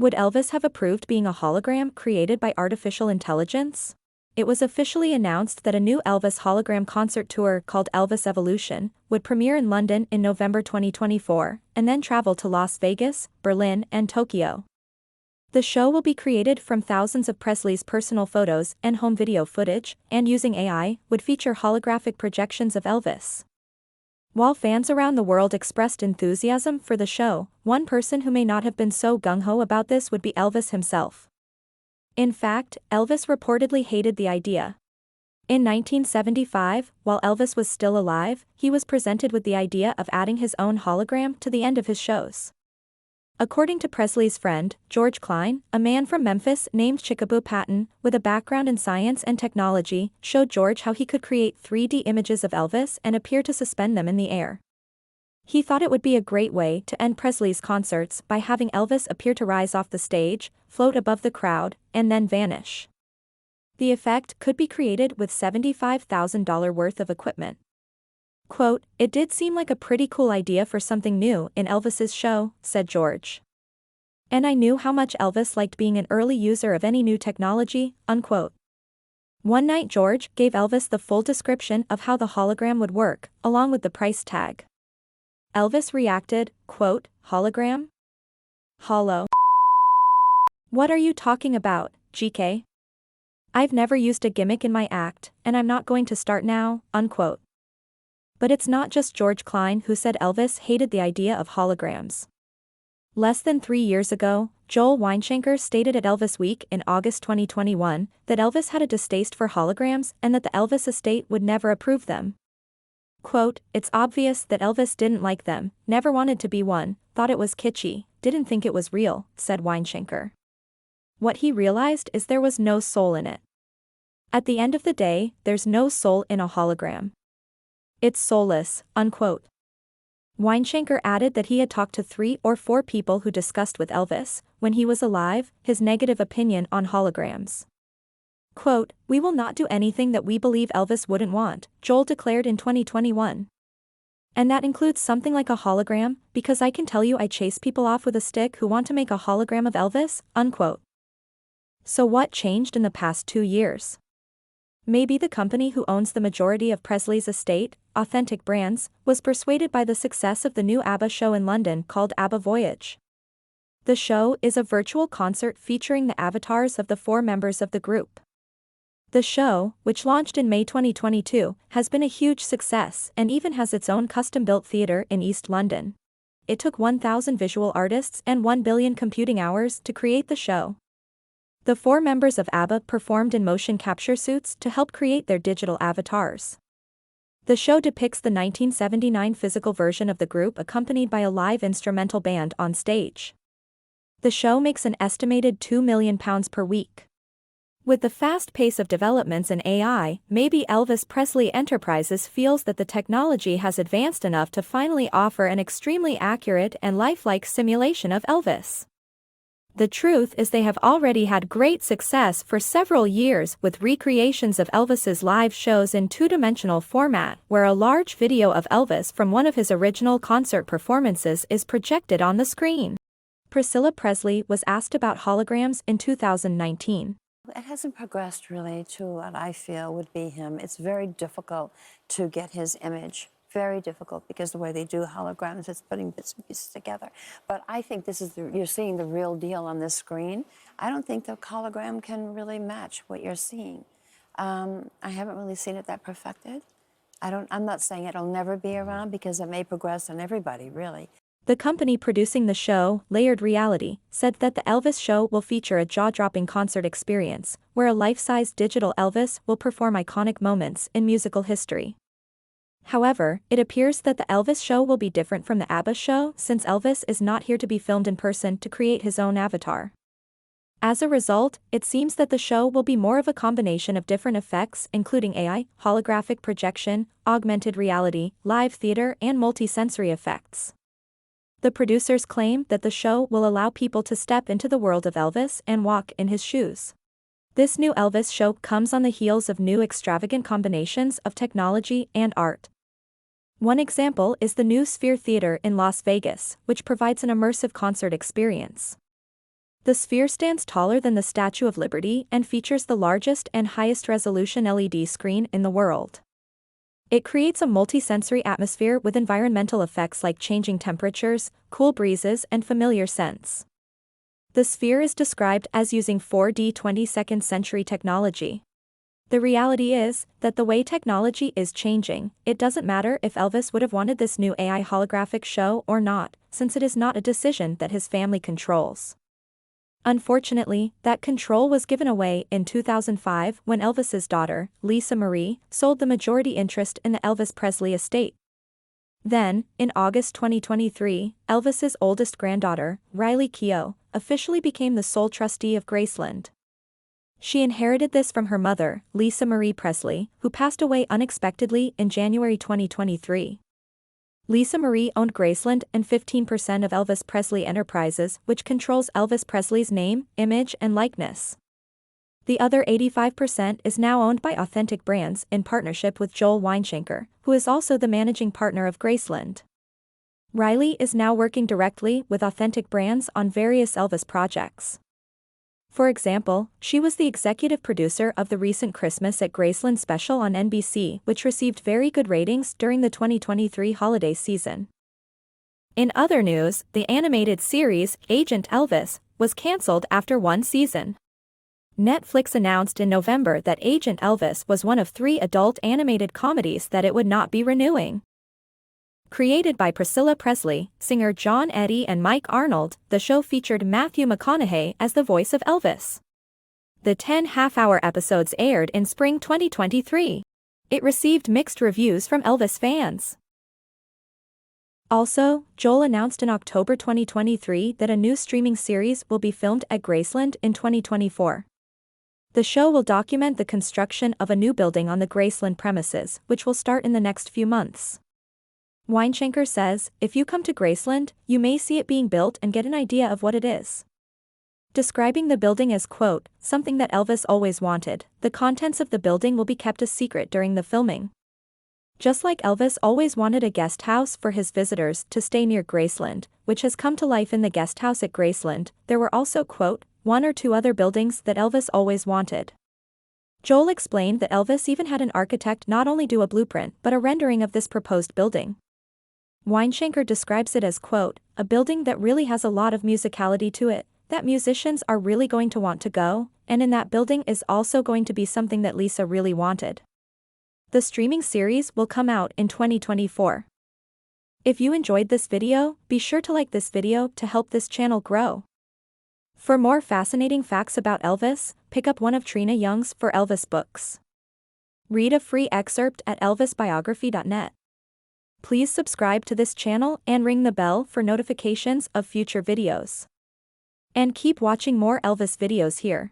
Would Elvis have approved being a hologram created by artificial intelligence? It was officially announced that a new Elvis hologram concert tour called Elvis Evolution would premiere in London in November 2024, and then travel to Las Vegas, Berlin, and Tokyo. The show will be created from thousands of Presley's personal photos and home video footage, and using AI, would feature holographic projections of Elvis. While fans around the world expressed enthusiasm for the show, one person who may not have been so gung-ho about this would be Elvis himself. In fact, Elvis reportedly hated the idea. In 1975, while Elvis was still alive, he was presented with the idea of adding his own hologram to the end of his shows. According to Presley's friend, George Klein, a man from Memphis named Chickaboo Patton, with a background in science and technology, showed George how he could create 3D images of Elvis and appear to suspend them in the air. He thought it would be a great way to end Presley's concerts by having Elvis appear to rise off the stage, float above the crowd, and then vanish. The effect could be created with $75,000 worth of equipment. Quote, "It did seem like a pretty cool idea for something new in Elvis's show," said George. "And I knew how much Elvis liked being an early user of any new technology," unquote. One night George gave Elvis the full description of how the hologram would work, along with the price tag. Elvis reacted, quote, "Hologram? Holo. What are you talking about, GK? I've never used a gimmick in my act, and I'm not going to start now," unquote. But it's not just George Klein who said Elvis hated the idea of holograms. Less than 3 years ago, Joel Weinshanker stated at Elvis Week in August 2021 that Elvis had a distaste for holograms and that the Elvis estate would never approve them. Quote, "It's obvious that Elvis didn't like them, never wanted to be one, thought it was kitschy, didn't think it was real," said Weinshanker. What he realized is there was no soul in it. At the end of the day, there's no soul in a hologram. It's soulless, unquote. Weinshanker added that he had talked to 3 or 4 people who discussed with Elvis, when he was alive, his negative opinion on holograms. Quote, "We will not do anything that we believe Elvis wouldn't want," Joel declared in 2021. "And that includes something like a hologram, because I can tell you I chase people off with a stick who want to make a hologram of Elvis," unquote. So what changed in the past 2 years? Maybe the company who owns the majority of Presley's estate, Authentic Brands, was persuaded by the success of the new ABBA show in London called ABBA Voyage. The show is a virtual concert featuring the avatars of the 4 members of the group. The show, which launched in May 2022, has been a huge success and even has its own custom-built theater in East London. It took 1,000 visual artists and 1 billion computing hours to create the show. The 4 members of ABBA performed in motion capture suits to help create their digital avatars. The show depicts the 1979 physical version of the group accompanied by a live instrumental band on stage. The show makes an estimated £2 million per week. With the fast pace of developments in AI, maybe Elvis Presley Enterprises feels that the technology has advanced enough to finally offer an extremely accurate and lifelike simulation of Elvis. The truth is they have already had great success for several years with recreations of Elvis's live shows in 2-dimensional format, where a large video of Elvis from one of his original concert performances is projected on the screen. Priscilla Presley was asked about holograms in 2019. It hasn't progressed really to what I feel would be him. It's very difficult to get his image. Very difficult, because the way they do holograms, it's putting bits and pieces together. But I think this is you're seeing the real deal on this screen. I don't think the hologram can really match what you're seeing. I haven't really seen it that perfected. I'm not saying it'll never be around, because it may progress on everybody, really. The company producing the show, Layered Reality, said that the Elvis show will feature a jaw-dropping concert experience, where a life-size digital Elvis will perform iconic moments in musical history. However, it appears that the Elvis show will be different from the ABBA show, since Elvis is not here to be filmed in person to create his own avatar. As a result, it seems that the show will be more of a combination of different effects, including AI, holographic projection, augmented reality, live theater, and multi-sensory effects. The producers claim that the show will allow people to step into the world of Elvis and walk in his shoes. This new Elvis show comes on the heels of new extravagant combinations of technology and art. One example is the new Sphere Theater in Las Vegas, which provides an immersive concert experience. The sphere stands taller than the Statue of Liberty and features the largest and highest resolution LED screen in the world. It creates a multi-sensory atmosphere with environmental effects like changing temperatures, cool breezes, and familiar scents. The sphere is described as using 4D 22nd century technology. The reality is that the way technology is changing, it doesn't matter if Elvis would have wanted this new AI holographic show or not, since it is not a decision that his family controls. Unfortunately, that control was given away in 2005 when Elvis's daughter, Lisa Marie, sold the majority interest in the Elvis Presley estate. Then, in August 2023, Elvis's oldest granddaughter, Riley Keough, officially became the sole trustee of Graceland. She inherited this from her mother, Lisa Marie Presley, who passed away unexpectedly in January 2023. Lisa Marie owned Graceland and 15% of Elvis Presley Enterprises, which controls Elvis Presley's name, image, and likeness. The other 85% is now owned by Authentic Brands in partnership with Joel Weinshanker, who is also the managing partner of Graceland. Riley is now working directly with Authentic Brands on various Elvis projects. For example, she was the executive producer of the recent Christmas at Graceland special on NBC, which received very good ratings during the 2023 holiday season. In other news, the animated series, Agent Elvis, was cancelled after one season. Netflix announced in November that Agent Elvis was one of 3 adult animated comedies that it would not be renewing. Created by Priscilla Presley, singer John Eddy and Mike Arnold, the show featured Matthew McConaughey as the voice of Elvis. The 10 half-hour episodes aired in spring 2023. It received mixed reviews from Elvis fans. Also, Joel announced in October 2023 that a new streaming series will be filmed at Graceland in 2024. The show will document the construction of a new building on the Graceland premises, which will start in the next few months. Weinshanker says, if you come to Graceland, you may see it being built and get an idea of what it is. Describing the building as, quote, something that Elvis always wanted, the contents of the building will be kept a secret during the filming. Just like Elvis always wanted a guest house for his visitors to stay near Graceland, which has come to life in the guest house at Graceland, there were also, quote, 1 or 2 other buildings that Elvis always wanted. Joel explained that Elvis even had an architect not only do a blueprint but a rendering of this proposed building. Weinshanker describes it as, quote, a building that really has a lot of musicality to it, that musicians are really going to want to go, and in that building is also going to be something that Lisa really wanted. The streaming series will come out in 2024. If you enjoyed this video, be sure to like this video to help this channel grow. For more fascinating facts about Elvis, pick up one of Trina Young's For Elvis books. Read a free excerpt at elvisbiography.net. Please subscribe to this channel and ring the bell for notifications of future videos. And keep watching more Elvis videos here.